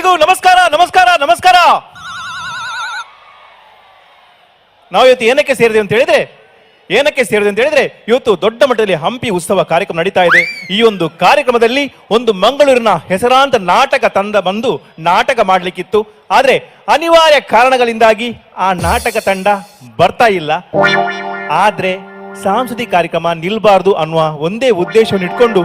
ಎಲ್ರಿಗೂ ನಮಸ್ಕಾರ ನಮಸ್ಕಾರ ನಮಸ್ಕಾರ. ನಾವು ಇವತ್ತು ಏನಕ್ಕೆ ಸೇರಿದೆ ಅಂತ ಹೇಳಿದ್ರೆ ಇವತ್ತು ದೊಡ್ಡ ಮಟ್ಟದಲ್ಲಿ ಹಂಪಿ ಉತ್ಸವ ಕಾರ್ಯಕ್ರಮ ನಡೀತಾ ಇದೆ. ಈ ಒಂದು ಕಾರ್ಯಕ್ರಮದಲ್ಲಿ ಒಂದು ಮಂಗಳೂರಿನ ಹೆಸರಾಂತ ನಾಟಕ ತಂಡ ಬಂದು ನಾಟಕ ಮಾಡ್ಲಿಕ್ಕಿತ್ತು. ಆದ್ರೆ ಅನಿವಾರ್ಯ ಕಾರಣಗಳಿಂದಾಗಿ ಆ ನಾಟಕ ತಂಡ ಬರ್ತಾ ಇಲ್ಲ. ಆದ್ರೆ ಸಾಂಸ್ಕೃತಿಕ ಕಾರ್ಯಕ್ರಮ ನಿಲ್ಬಾರ್ದು ಅನ್ನುವ ಒಂದೇ ಉದ್ದೇಶವನ್ನು ಇಟ್ಕೊಂಡು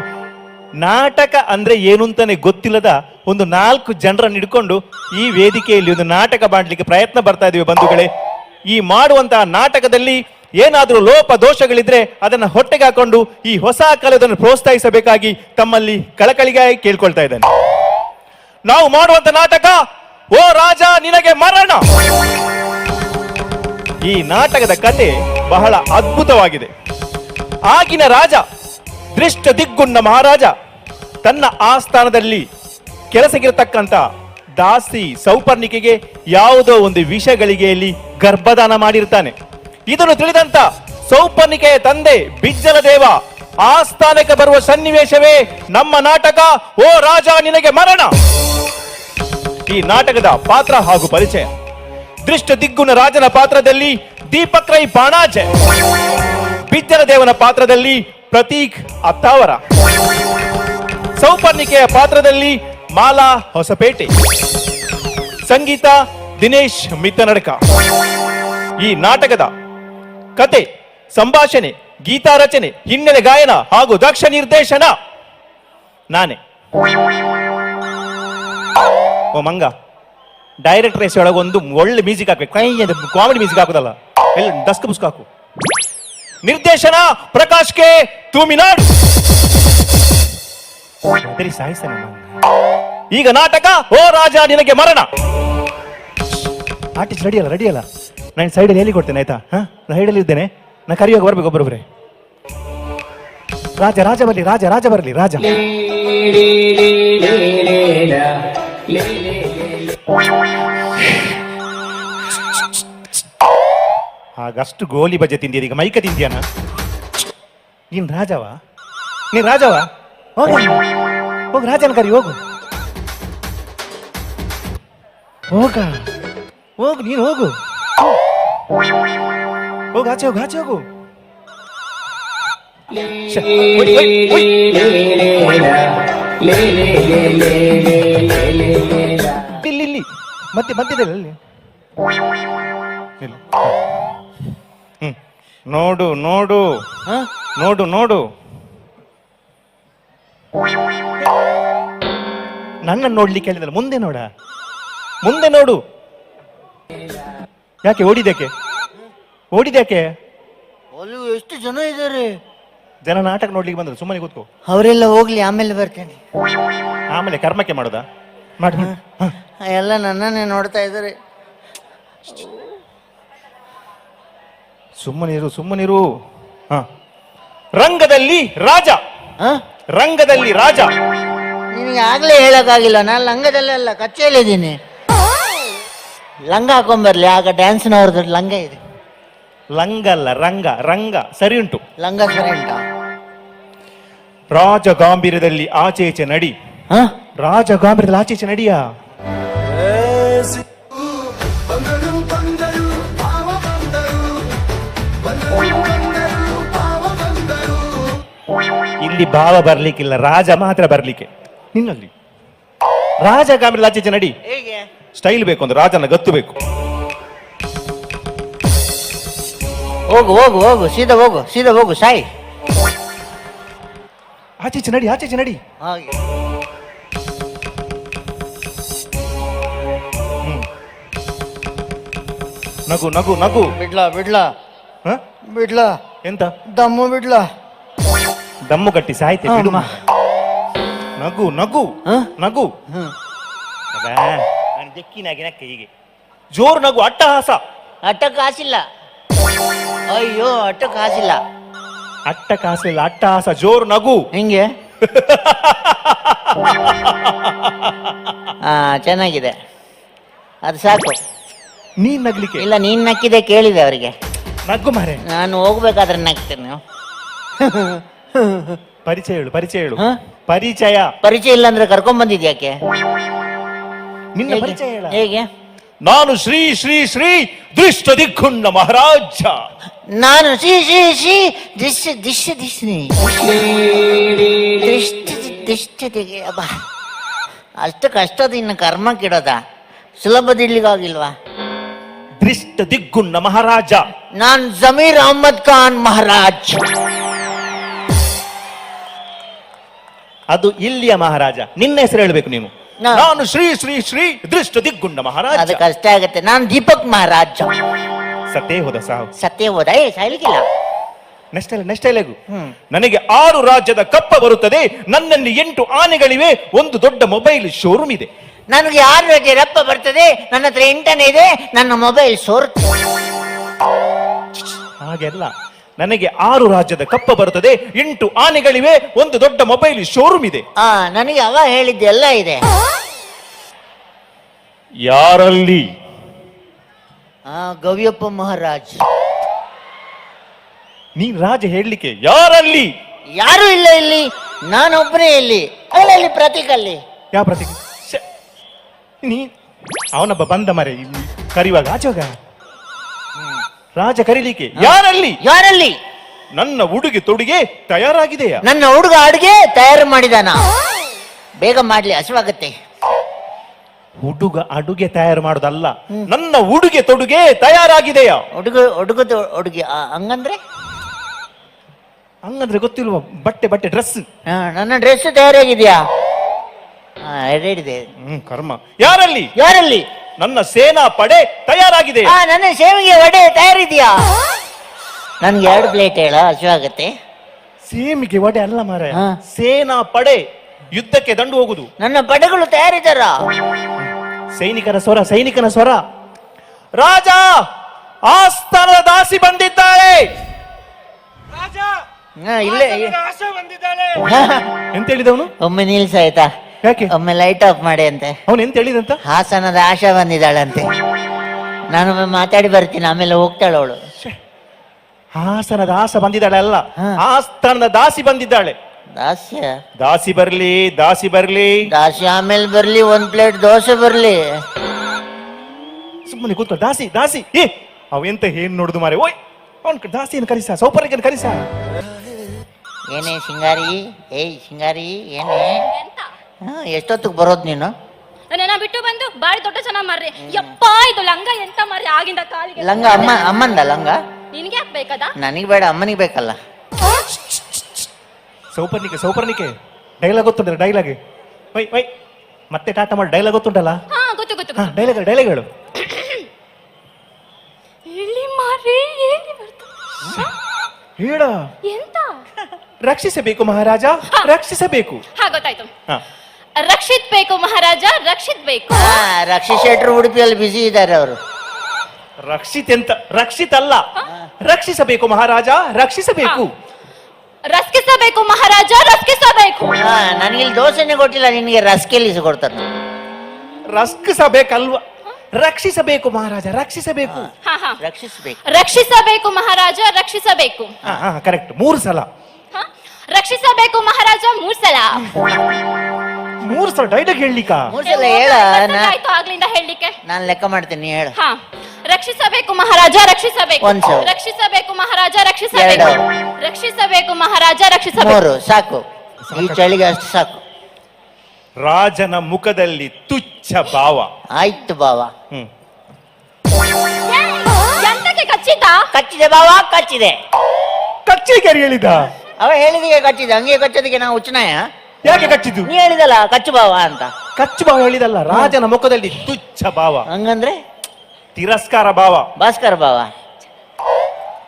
ನಾಟಕ ಅಂದ್ರೆ ಏನು ಅಂತಾನೆ ಗೊತ್ತಿಲ್ಲದ ಒಂದು 4 ಜನರನ್ನು ಹಿಡ್ಕೊಂಡು ಈ ವೇದಿಕೆಯಲ್ಲಿ ಒಂದು ನಾಟಕ ಮಾಡಲಿಕ್ಕೆ ಪ್ರಯತ್ನ ಬರ್ತಾ ಇದೀವಿ ಬಂಧುಗಳೇ. ಈ ಮಾಡುವಂತಹ ನಾಟಕದಲ್ಲಿ ಏನಾದರೂ ಲೋಪ ದೋಷಗಳಿದ್ರೆ ಅದನ್ನ ಹೊಟ್ಟೆಗೆ ಹಾಕೊಂಡು ಈ ಹೊಸ ಕಲೆಯನ್ನು ಪ್ರೋತ್ಸಾಹಿಸಬೇಕಾಗಿ ತಮ್ಮಲ್ಲಿ ಕಳಕಳಿಗಾಗಿ ಕೇಳ್ಕೊಳ್ತಾ ಇದ್ದೇನೆ. ನಾವು ಮಾಡುವಂತ ನಾಟಕ ಓ ರಾಜ ನಿನಗೆ ಮರಣ. ಈ ನಾಟಕದ ಕತೆ ಬಹಳ ಅದ್ಭುತವಾಗಿದೆ. ಆಗಿನ ರಾಜ ದೃಷ್ಟ ದಿಗ್ಗುಣ್ಣ ಮಹಾರಾಜ ತನ್ನ ಆಸ್ಥಾನದಲ್ಲಿ ಕೆಲಸಕ್ಕಿರತಕ್ಕಂತ ದಾಸಿ ಸೌಪರ್ಣಿಕೆಗೆ ಯಾವುದೋ ಒಂದು ವಿಷಗಳಿಗೆಯಲ್ಲಿ ಗರ್ಭದಾನ ಮಾಡಿರ್ತಾನೆ. ಇದನ್ನು ತಿಳಿದಂತ ಸೌಪರ್ಣಿಕೆಯ ತಂದೆ ಬಿಜ್ಜಲ ದೇವ ಆಸ್ಥಾನಕ್ಕೆ ಬರುವ ಸನ್ನಿವೇಶವೇ ನಮ್ಮ ನಾಟಕ ಓ ರಾಜ ನಿನಗೆ ಮರಣ. ಈ ನಾಟಕದ ಪಾತ್ರ ಹಾಗೂ ಪರಿಚಯ: ದೃಷ್ಟ ದಿಗ್ಗುಣ ರಾಜನ ಪಾತ್ರದಲ್ಲಿ ದೀಪಕ್ ರೈ ಬಾಣಾಜೆ, ಬಿಜ್ಜಲ ದೇವನ ಪಾತ್ರದಲ್ಲಿ ಪ್ರತೀಕ್ ಅತ್ತಾವರ, ಸೌಪರ್ಣಿಕೆಯ ಪಾತ್ರದಲ್ಲಿ ಮಾಲಾ ಹೊಸಪೇಟೆ, ಸಂಗೀತ ದಿನೇಶ್ ಮಿತ್ತನಡಕ. ಈ ನಾಟಕದ ಕತೆ, ಸಂಭಾಷಣೆ, ಗೀತಾ ರಚನೆ, ಹಿನ್ನೆಲೆ ಗಾಯನ ಹಾಗೂ ದಕ್ಷ ನಿರ್ದೇಶನ ನಾನೇ. ಓ ಮಂಗ, ಡೈರೆಕ್ಟರ್ ಹೆಸರು ಒಳಗೊಂದು ಒಳ್ಳೆ ಮ್ಯೂಸಿಕ್ ಹಾಕ್ಬೇಕು. ಕಾಮಿಡಿ ಮ್ಯೂಸಿಕ್ ಹಾಕುದಲ್ಲ, ಎಲ್ಲ ಡಸ್ಕ್ ಬುಸ್ಕ್ ಹಾಕು. ನಿರ್ದೇಶನ ಪ್ರಕಾಶ್ ಕೆ ತೂಮಿನಾಡು. ಈಗ ನಾಟಕ ಓ ರಾಜ ನಿನಗೆ ಮರಣ. ಆರ್ಟಿಸ್ಟ್ ರೆಡಿಯಲ್ಲ ನಾನು ಸೈಡಲ್ಲಿ ಹೇಳಿ ಕೊಡ್ತೇನೆ ಆಯ್ತಾ? ಸೈಡಲ್ಲಿ ಇದ್ದೇನೆ, ನಾ ಕರಿಯೋಗ ಬರ್ಬೇಕು ಒಬ್ಬರೊಬ್ಬರೇ. ರಾಜ ಬರಲಿ, ರಾಜ ಬರಲಿ, ರಾಜ. ಹಾಗಷ್ಟು ಗೋಲಿ ಬಜೆ ತಿಂದಿಯ, ಈಗ ಮೈಕ ತಿಂದಿಯಾನ? ನೀನ್ ರಾಜವಾ? ಹೋಗು ರಾಜನ ಕರಿ, ಹೋಗು ನೀನು ಹೋಗು ಆಚೆ ಹೋಗು. ಇಲ್ಲಿ ಮತ್ತೆ ಬಂದಿದ್ದಲ್ಲ ಅಲ್ಲಿ. ನೋಡು ನನ್ನನ್ನು ನೋಡ್ಲಿಕ್ಕೆ ಹೇಳಿದಲ್ಲ, ಮುಂದೆ ನೋಡು. ಯಾಕೆ ಓಡಿದ್ಯಾಕೆ? ಅಲ್ಲಿ ಎಷ್ಟು ಜನ ಇದ್ದಾರೆ? ಜನ ನಾಟಕ ನೋಡ್ಲಿಕ್ಕೆ ಬಂದ್ರು, ಸುಮ್ಮನೆ ಕೂತ್ಕೋ. ಅವರೆಲ್ಲ ಹೋಗ್ಲಿ, ಆಮೇಲೆ ಬರ್ತೇನೆ. ಆಮೇಲೆ ಕರ್ಮಕ್ಕೆ ಮಾಡೋದಾ? ಎಲ್ಲ ನನ್ನನ್ನೇ ನೋಡ್ತಾ ಇದ್ದಾರೆ. ಸುಮ್ಮನಿರು. ರಂಗದಲ್ಲಿ ರಾಜ. ನಿನಗೆ ಆಗ್ಲೇ ಹೇಳಕ್ಕಾಗಿಲ್ಲ, ನಾನು ಲಂಗದಲ್ಲೆಲ್ಲ ಕಚ್ಚೆಯಲ್ಲಿದ್ದೀನಿ. ಲಂಗ ಹಾಕೊಂಡ್ಬರ್ಲಿ, ಆಗ ಡ್ಯಾನ್ಸ್ನವ್ರದ್ದು ಲಂಗ ಇದೆ. ಲಂಗಲ್ಲ, ರಂಗ ಸರಿ ಉಂಟು. ಲಂಗ ಸರಿ ಉಂಟಾ? ರಾಜ ಗಾಂಭೀರ್ಯದಲ್ಲಿ ಆಚೆ ನಡಿ. ನಡಿಯಾ? ಇಲ್ಲಿ ಭಾವ ಬರ್ಲಿಕ್ಕಿಲ್ಲ, ರಾಜ ಮಾತ್ರ ಬರ್ಲಿಕ್ಕೆ. ನಿನ್ನಲ್ಲಿ ರಾಜ ಗಾಂಭೀರ್ಯ ಆಚೆ ನಡಿ. ಹೇಗೆ ಸ್ಟೈಲ್ ಬೇಕು ಅಂದ್ರೆ ರಾಜನ ಗತ್ತು ಬೇಕು. ಹೋಗು ಸೀದಾ ಹೋಗು ಸಾಯಿ. ಆಚೆ ನಡಿ. ಹಾಗೆ ನಗು. ಬಿಡ್ಲಾ ಎಂತ ದಮ್ಮು ಬಿಡ್ಲಾ? ದಮ್ಮು ಕಟ್ಟಿ ಸಾಯ್ತೆ. ನಗು. ಹೀಗೆ ಜೋರು ನಗು. ಅಟ್ಟಹಾಸ. ಕಾಸಿಲ್ಲ. ಅಯ್ಯೋ ಕಾಸಿಲ್ಲ. ಅಟ್ಟಹಾಸ ಜೋರು ನಗು. ಹಿಂಗೆ ಚೆನ್ನಾಗಿದೆ, ಅದು ಸಾಕು. ನೀನ್ ನಗ್ಲಿಕ್ಕೆ ಇಲ್ಲ, ನೀನ್ ನಕ್ಕಿದೆ ಕೇಳಿದೆ ಅವರಿಗೆ. ನಗ್ಗು ಮಾರೆ. ನಾನು ಹೋಗ್ಬೇಕಾದ್ರೆ ನಗ್ತೇನೆ. ಪರಿಚಯ ಹೇಳು. ಪರಿಚಯ ಇಲ್ಲ ಅಂದ್ರೆ ಕರ್ಕೊಂಡ್ ಬಂದಿದ್ಯಾಕೆ? ನಿನ್ನ ಪರಿಚಯ ಹೇಳ. ಹೇಗೆ? ನಾನು ಶ್ರೀ ಶ್ರೀ ಶ್ರೀ ದೃಷ್ಟ ದಿಗ್ಗುಂಡ ಮಹಾರಾಜ. ನಾನು ಶ್ರೀ ಶ್ರೀ ಶ್ರೀ ದಿಶ್ಯ ದಿಶ್ಯ ದಿಶ್ನಿ ದಿಷ್ಟದಿಗೆ. ಅಬ್ಬಾ, ಅಷ್ಟು ಕಷ್ಟದ ಇನ್ನು ಕರ್ಮಕ್ಕಿಡೋದ, ಸುಲಭದಿಡ್ಲಿಕ್ಕಾಗಿಲ್ವಾ? ದೃಷ್ಟ ದಿಗ್ಗುಂಡ ಮಹಾರಾಜ. ನಾನ್ ಜಮೀರ್ ಅಹಮದ್ ಖಾನ್ ಮಹಾರಾಜ್. ಅದು ಇಲ್ಲಿಯ ಮಹಾರಾಜ. ನಿನ್ನ ಹೆಸರು ಹೇಳ್ಬೇಕು ನೀವು. ನಾನು ಶ್ರೀ ಶ್ರೀ ಶ್ರೀ ದೃಷ್ಟ ದಿಗ್ಗುಂಡ ಮಹಾರಾಜ. ಅದು ಕಷ್ಟ ಆಗತ್ತೆ. ನಾನು ದೀಪಕ್ ಮಹಾರಾಜ್. ಸತ್ತೇ ಹೋದ ಸಾವು. ಸತ್ಯ ಹೋದ. ಸಾಯ್ಲಿಕ್ಕಿಲ್ಲ. ನೆಕ್ಸ್ಟ್ ಎಲೆಗು. ನನಗೆ 6 ರಾಜ್ಯದ ಕಪ್ಪ ಬರುತ್ತದೆ. ನನ್ನಲ್ಲಿ 8 ಆನೆಗಳಿವೆ. ಒಂದು ದೊಡ್ಡ ಮೊಬೈಲ್ ಶೋರೂಮ್ ಇದೆ. ನನಗೆ 6 ರಾಜ್ಯ ರಪ್ಪ ಬರ್ತದೆ. ನನ್ನ ಹತ್ರ 8 ಇದೆ. ನನ್ನ ಮೊಬೈಲ್ ಸೋರುತ್ತೆ. ಹಾಗೆಲ್ಲ. ನನಗೆ 6 ರಾಜ್ಯದ ಕಪ್ಪ ಬರುತ್ತದೆ, 8 ಆನೆಗಳಿವೆ, ಒಂದು ದೊಡ್ಡ ಮೊಬೈಲ್ ಶೋರೂಮ್ ಇದೆ. ನನಗೆ ಅವ ಹೇಳಿದ್ದೆ ಎಲ್ಲ ಇದೆ. ಯಾರಲ್ಲಿ? ಗವಿಯಪ್ಪ ಮಹಾರಾಜ್. ನೀನ್ ರಾಜ ಹೇಳಲಿಕ್ಕೆ ಯಾರಲ್ಲಿ? ಯಾರು ಇಲ್ಲ ಇಲ್ಲಿ, ನಾನೊಬ್ಬನೇ ಇಲ್ಲಿ. ಅಲ್ಲಿ ಪ್ರತೀಕ್ ಅಲ್ಲಿ. ಯಾವ ಪ್ರತೀಕ್? ನೀ ಅವನೊಬ್ಬ ಬಂದ ಮರೆ ಕರಿವಾಗ ಆಚೋಗ ರಾಜ ಕರೀಲಿಕ್ಕೆ ಯಾರಲ್ಲಿ? ಯಾರಲ್ಲಿ? ನನ್ನ ಉಡುಗೆ ತೊಡುಗೆ ತಯಾರಾಗಿದೆಯಾ? ನನ್ನ ಹುಡುಗ ಅಡುಗೆ ತಯಾರು ಮಾಡಿದಾನ. ಬೇಗ ಮಾಡ್ಲಿ, ಹಸುವಾಗತ್ತೆ. ಹುಡುಗ ಅಡುಗೆ ತಯಾರು ಮಾಡೋದಲ್ಲ, ನನ್ನ ಉಡುಗೆ ತೊಡುಗೆ ತಯಾರಾಗಿದೆಯಾ? ಹುಡುಗಿ ಹಂಗಂದ್ರೆ ಹಂಗಂದ್ರೆ ಗೊತ್ತಿಲ್ವಾ? ಬಟ್ಟೆ ಡ್ರೆಸ್. ನನ್ನ ಡ್ರೆಸ್ ತಯಾರಾಗಿದ್ಯಾ? ಇದೆ. ಕರ್ಮ. ಯಾರಲ್ಲಿ? ಯಾರಲ್ಲಿ? ನನ್ನ ಸೇನಾ ಪಡೆ ತಯಾರಾಗಿದೆ. ನನ್ನ ಸೇವಿಗೆ ವಡೆ ತಯಾರಿದ್ಯಾ? ನನ್ಗೆ 2 ಪ್ಲೇಟ್ ಹೇಳ, ಹಸುವಾಗತ್ತೆ. ಸೇಮಿಗೆ ವಡೆ ಅಲ್ಲ ಮಾರ, ಸೇನಾ ಪಡೆ ಯುದ್ಧಕ್ಕೆ ದಂಡು ಹೋಗುದು. ನನ್ನ ಪಡೆಗಳು ತಯಾರಿದ್ದಾರ? ಸೈನಿಕನ ಸ್ವರ. ರಾಜ, ಆಸ್ಥಾನದ ದಾಸಿ ಬಂದಿದ್ದಾಳೆ. ಇಲ್ಲೇ ಎಂತ ಹೇಳಿದವನು? ಒಮ್ಮೆ ನಿಲ್ಸಾಯ್ತಾ? ಯಾಕೆ? ಒಮ್ಮೆ ಲೈಟ್ ಆಫ್ ಮಾಡಿ ಅಂತೆ. ಅವನು ಎಂತ ಹೇಳಿದಂತ? ಹಾಸನದ ಆಶಾ ಬಂದಿದ್ದಾಳಂತೆ. ನಾನೊಮ್ಮೆ ಮಾತಾಡಿ ಬರ್ತೀನಿ, ಆಮೇಲೆ ಹೋಗ್ತಾಳೆ ಅವಳು. ಹಾಸನದ ಆಸ ಬಂದಿದ್ದಾಳೆ ಅಲ್ಲ, ಆಸ್ಥಾನದ ದಾಸಿ ಬಂದಿದ್ದಾಳೆ. ದಾಸಿ ಬರ್ಲಿ. ದಾಸಿ ಆಮೇಲೆ ಬರ್ಲಿ, 1 ಪ್ಲೇಟ್ ದೋಸೆ ಬರ್ಲಿ. ಸುಮ್ಮನೆ ಕೂತ್ಕೊ. ದಾಸಿ ಅವೆಂತ ಏನ್ ನೋಡುದು ಮಾರೆ. ಓಯ್, ಅವನ್ ದಾಸಿಯನ್ನು ಕರಿಸ, ಸೌಪರ್ಯಕ್ಕೆ ಕರಿಸ. ಏನೇ ಸಿಂಗಾರಿ? ಸಿಂಗಾರಿ ಏನೇ? ಎಷ್ಟೊತ್ತಿಗೆ ಬರೋದು ನೀನು? ನನ್ನ ಬಿಟ್ಟು ಬಂದು ಬಾರಿ ದೊಡ್ಡ ಜನ ಮಾರ್ರಿ. ಯಪ್ಪ, ಇದು ಲಂಗ ಎಂತ ಮಾರ್ರಿ ಆಗಿಂದ ಕಾಲಿಗೆ. ಲಂಗ ಅಮ್ಮಂದ ಲಂಗ? ನಿನ್ಗೆ ಯಾಕೆ ಬೇಕದ? ನನಗೆ ಬೇಡ, ಅಮ್ಮನಿಗೆ ಬೇಕಲ್ಲ. ಸೌಪರ್ಣಿಕೆ ಡೈಲಾಗ್ ಗೊತ್ತುಂಟಲ್ಲ? ಡೈಲಾಗ್ ವೈ ಮತ್ತೆ ಟಾಟಾ ಮಾಡಿ ಡೈಲಾಗ್ ಗೊತ್ತುಂಟಲ್ಲ? ಗೊತ್ತು. ಡೈಲಾಗ್ ಹೇಳು. ಹೇಳಿ ಮಾರ್ರಿ, ಹೇಳ. ಎಂತ? ರಕ್ಷಿಸಬೇಕು ಮಹಾರಾಜ, ರಕ್ಷಿಸಬೇಕು. ಗೊತ್ತಾಯ್ತು. ರಕ್ಷಿತ್ ಬೇಕು ಮಹಾರಾಜ, ರಕ್ಷಿತ್ ಬೇಕು. ರಕ್ಷಿತ್ ಶೆಟ್ರು ಉಡುಪಿಯಲ್ಲಿ ಬಿಸಿ ಇದ್ದಾರೆ ಅವರು. ರಕ್ಷಿತ್ ಅಲ್ಲ, ರಕ್ಷಿಸಬೇಕು ಮಹಾರಾಜ, ರಕ್ಷಿಸಬೇಕು. ರಕ್ಷಿಸಬೇಕು ಮಹಾರಾಜ, ರಕ್ಷಿಸಬೇಕು. ನನಗಿಲ್ಲಿ ದೋಸೆನೆ ಕೊಟ್ಟಿಲ್ಲ, ನಿನಗೆ ರಸ್ಕೆಲ್ಲಿ ಕೊಡ್ತಾರೆ. ರಕ್ಷಿಸಬೇಕಲ್ವಾ? ರಕ್ಷಿಸಬೇಕು ಮಹಾರಾಜ, ರಕ್ಷಿಸಬೇಕು. ರಕ್ಷಿಸಬೇಕು ಮಹಾರಾಜ, ರಕ್ಷಿಸಬೇಕು. ಕರೆಕ್ಟ್. 3 ಸಲ ರಕ್ಷಿಸಬೇಕು ಮಹಾರಾಜ, 3 ಸಲ. 3 ಸಲ ಡೈಲಾಗ್ ಹೇಳಲಿಕ್ಕ? 3 ಸಲ ಹೇಳ. ಆಯ್ತು ಆಗ್ಲಿಂದ ಹೇಳಲಿಕ್ಕೆ. ನಾನು ಲೆಕ್ಕ ಮಾಡ್ತೀನಿ, ಹೇಳ. ರಕ್ಷಿಸಬೇಕು ಮಹಾರಾಜ, ರಕ್ಷಿಸಬೇಕು. ರಕ್ಷಿಸಬೇಕು ಮಹಾರಾಜ, ರಕ್ಷಿಸಬೇಕು. ರಕ್ಷಿಸಬೇಕು ಮಹಾರಾಜ, ರಕ್ಷಿಸಬೇಕು. 3 ಸಾಕು, ಈ ಚಳಿಗೆ ಅಷ್ಟು ಸಾಕು. ರಾಜನ ಮುಖದಲ್ಲಿ ತುಚ್ಛ ಭಾವ. ಆಯ್ತು ಬಾವ. ಎಂತಕ್ಕೆ ಕಚ್ಚಿತ? ಕಚ್ಚಿದೆ ಬಾವ, ಕಚ್ಚಿದೆ. ಕಚ್ಚಿಗೆ ಹೇಳಿದ? ಅವ ಹೇಳಿದಿಗೆ ಕಚ್ಚಿದೆ, ಹಂಗೆ ಕಚ್ಚೋದಕ್ಕೆ ನಾವು ಹುಚ್ಚನಾಯ? ಯಾಕೆ ಕಚ್ಚಿದ್ದು? ನೀ ಹೇಳಿದಲ್ಲ ಕಚ್ಚು ಬಾವ ಅಂತ. ಕಚ್ಚು ಭಾವ ಹೇಳಿದಲ್ಲ, ರಾಜನ ಮುಖದಲ್ಲಿ ತುಚ್ಛ ಭಾವ. ಹಂಗಂದ್ರೆ ತಿರಸ್ಕಾರ ಭಾವ. ಭಾಸ್ಕರ್ ಬಾವ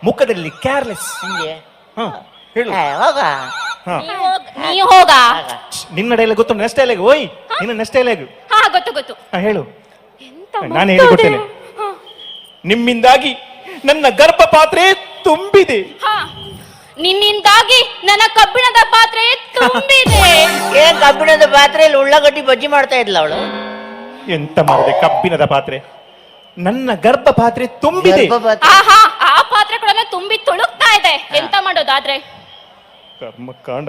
ಮುಖದಲ್ಲಿ ಕೇರ್ಲೆಸ್. ಹಿಂಗೆ ಹೇಳು. ಹೋಗ ನೀ ಹೋಗ. ನಿನ್ನ ಡೈಲಾಗ್ ಗೊತ್ತು? Next dialogue. ಓಯ್, ನಿನ್ನ ನೆಕ್ಸ್ಟ್ ಡೈಲಾಗ್. ಗೊತ್ತು. ಹೇಳು. ನಾನು ಹೇಳಿಕೊಡ್ತೇನೆ. ನಿಮ್ಮಿಂದಾಗಿ ನನ್ನ ಗರ್ಭ ಪಾತ್ರೆ ತುಂಬಿದೆ. ನಿನ್ನಿಂದಾಗಿ ನನ್ನ ಕಬ್ಬಿಣದ ಪಾತ್ರೆ ತುಂಬಿದೆ. ಏನ್ ಕಬ್ಬಿಣದ ಪಾತ್ರೆಯಲ್ಲಿ ಉಳ್ಳಾಗಡ್ಡಿ ಬಜ್ಜಿ ಮಾಡ್ತಾ ಇದ್ಲ ಅವಳು? ಎಂತ ಮಾಡಿದೆ? ಕಬ್ಬಿಣದ ಪಾತ್ರೆ, ನನ್ನ ಗರ್ಭ ಪಾತ್ರೆ ತುಂಬಿದೆ. ಆ ಪಾತ್ರೆಗಳನ್ನು ತುಂಬಿ ತುಳುಕ್ತಾ ಇದೆ. ಎಂತ ಮಾಡೋದಾದ್ರೆ? ಕರ್ಮಕಾಂಡ.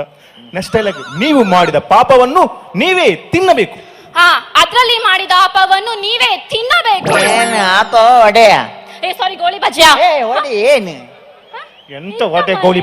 Next dialogue. ನೀವು ಮಾಡಿದ ಪಾಪವನ್ನು ನೀವೇ ತಿನ್ನಬೇಕು. ಹಾ ಅದ್ರಲ್ಲಿ ಮಾಡಿದ ಅಪವನ್ನು ನೀವೇ ತಿನ್ನಬೇಕು. ಏನು ಹಾಕೋ ಒಡೆಯ? ಸಾರಿ ಗೋಳಿ ಬಜ್ಜಿಯ. ಒಡಿ ಏನು? ಎಂತ ಹೊಟ್ಟೆ ಗೋಳಿ